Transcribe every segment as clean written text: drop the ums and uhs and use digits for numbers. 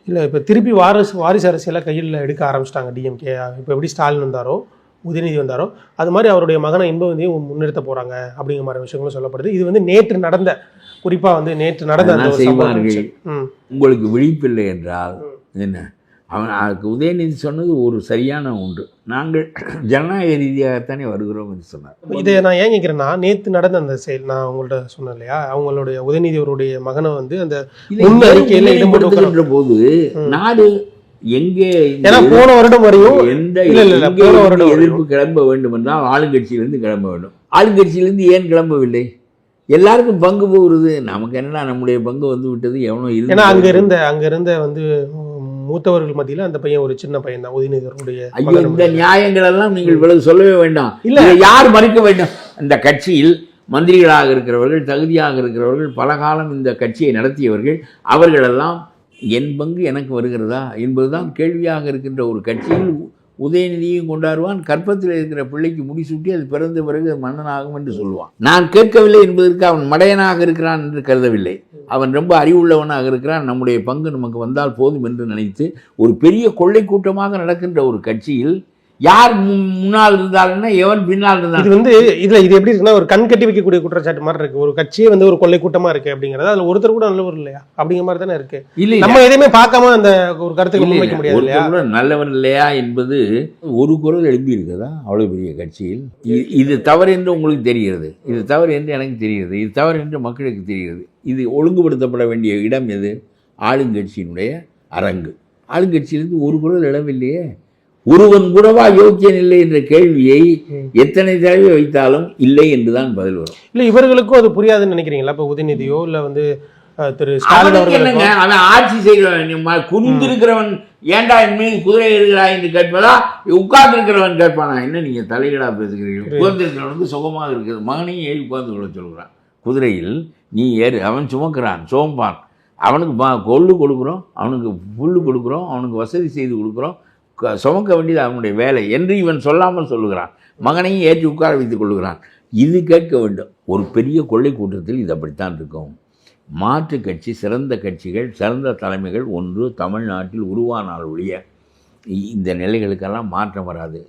இல்லை இப்போ திருப்பி வாரிசு அரசியலாக கையில் எடுக்க ஆரம்பிச்சிட்டாங்க டிஎம்கே. இப்போ எப்படி ஸ்டாலின் வந்தாரோ உதயநிதி வந்தாரோ அது மாதிரி அவருடைய மகனை இன்பவதியை முன்னிறுத்த போகிறாங்க அப்படிங்கிற மாதிரி விஷயங்களும் சொல்லப்படுது. இது வந்து நேற்று நடந்த, குறிப்பாக வந்து நேற்று நடந்த உங்களுக்கு விழிப்பில்லை என்றால் என்ன, அதுக்கு உதயநிதி சொன்னது ஒரு சரியான ஒன்று. நாங்கள் ஜனநாயக ரீதியாகத்தானே வருகிறோம் என்று சொன்னார். இதை நான் ஏன் கேட்குறேன்னா, நேற்று நடந்த அந்த செயல் நான் உங்கள்கிட்ட சொன்னேன் இல்லையா, அவங்களுடைய உதயநிதி அவருடைய மகனை வந்து அந்த முன்னறிக்கையில் ஈடுபடுத்துகின்ற போது நாடு எங்கே, ஏன்னா போன வருடம் வரையும் எந்த எதிர்ப்பு கிளம்ப வேண்டும் என்றால் ஆளுங்கட்சியிலிருந்து கிளம்ப வேண்டும். ஆளுங்கட்சியிலிருந்து ஏன் கிளம்பவில்லை? எல்லாருக்கும் பங்கு போகிறது, நமக்கு என்னன்னா நம்முடைய பங்கு வந்து விட்டது எவனோ இல்லை. ஏன்னா அங்க இருந்த வந்து மூத்தவர்கள் மத்தியில் அந்த பையன் ஒரு சின்ன பையன் தான் உதயநிதியுடைய. ஐயோ, இந்த நியாயங்கள் எல்லாம் நீங்கள் இவ்வளவு சொல்லவே வேண்டாம். இல்லை, யார் மறுக்க வேண்டும்? இந்த கட்சியில் மந்திரிகளாக இருக்கிறவர்கள், தகுதியாக இருக்கிறவர்கள், பல காலம் இந்த கட்சியை நடத்தியவர்கள், அவர்களெல்லாம் என் பங்கு எனக்கு வருகிறதா என்பதுதான் கேள்வியாக இருக்கின்ற ஒரு கட்சியில் உதயநிதியும் கொண்டாடுவான். கற்பத்தில் இருக்கிற பிள்ளைக்கு முடிசூட்டி அது பிறந்த பிறகு மன்னனாகும் என்று சொல்லுவான். நான் கேட்கவில்லை என்பதற்கு அவன் மடையனாக இருக்கிறான் என்று கருதவில்லை. அவன் ரொம்ப அறிவுள்ளவனாக இருக்கிறான். நம்முடைய பங்கு நமக்கு வந்தால் போதும் என்று நினைத்து ஒரு பெரிய கொள்ளை கூட்டமாக நடக்கின்ற ஒரு கட்சியில் யார் முன்னால் இருந்தாலும்னா எவன் பின்னால் இருந்தால், இது வந்து இது எப்படி இருக்குன்னா ஒரு கண் கட்டி வைக்கக்கூடிய குற்றச்சாட்டு மாதிரி இருக்கு. ஒரு கட்சியே வந்து ஒரு கொள்ளை கூட்டமா இருக்கு அப்படிங்கிறது, அதுல ஒருத்தர் கூட நல்லவர் இல்லையா அப்படிங்கிற மாதிரி தானே இருக்கு. இல்லை, நம்ம எதையுமே பார்க்காம அந்த ஒரு கருத்துக்கு முன்வைக்க முடியாது இல்லையா. நல்லவன் இல்லையா என்பது ஒரு குரல் எழுப்பி இருக்குதா அவ்வளவு பெரிய கட்சியில்? இது தவறு என்று உங்களுக்கு தெரிகிறது, இது தவறு என்று எனக்கு தெரிகிறது, இது தவறு என்று மக்களுக்கு தெரிகிறது. இது ஒழுங்குபடுத்தப்பட வேண்டிய இடம் எது? ஆளுங்கட்சியினுடைய அரங்கு. ஆளுங்கட்சியிலிருந்து ஒரு குரல் எழவில்லையே. ஒருவன் கூடவா யோக்கியன் இல்லை என்ற கேள்வியை எத்தனை தடவை வைத்தாலும் இல்லை என்றுதான் பதில் வரும். இல்லை, இவர்களுக்கும் அது புரியாதுன்னு நினைக்கிறீங்களா? இப்போ உதயநிதியோ இல்லை வந்து திரு ஸ்டாலின் அவர்கள் அவன் ஆட்சி செய்கிறவன் குனிந்திருக்கிறவன் ஏண்டா என் மீது குதிரை இருக்கிறாய் என்று கேட்பதா, உட்கார்ந்து இருக்கிறவன் கேட்பானா? என்ன நீங்க தலைகீழா பேசுகிறீர்கள்? உட்கார்ந்துருக்கிறவனுக்கு சுகமாக இருக்கிறது. மகனையும் ஏறி உட்கார்ந்து கொள்ள சொல்கிறான். குதிரையில் நீ ஏறு, அவன் சுமக்கிறான், சோம்பான். அவனுக்கு கொள்ளு கொடுக்குறோம், அவனுக்கு புல்லு கொடுக்குறோம், அவனுக்கு வசதி செய்து கொடுக்குறோம், சுமக்க வேண்டியது அவனுடைய வேலை என்று இவன் சொல்லாமல் சொல்லுகிறான். மகனையும் ஏற்றி உட்கார வைத்துக் கொள்ளுகிறான். இது கேட்க வேண்டும். ஒரு பெரிய கொள்ளை கூட்டத்தில் இது அப்படித்தான் இருக்கும். மாற்று கட்சி, சிறந்த கட்சிகள், சிறந்த தலைமைகள் ஒன்று தமிழ்நாட்டில் உருவானால் ஒழிய இந்த நிலைகளுக்கெல்லாம் மாற்றம் வராது.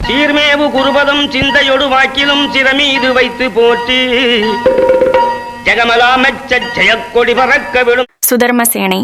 சீர்மேவு குருபதம் சிந்தையொடு வாக்கிலும் சிறமீது வைத்து போற்றி ஜெகமலாமச்ச ஜெயக்கொடி பறக்க விடும் சுதர்மசேனை.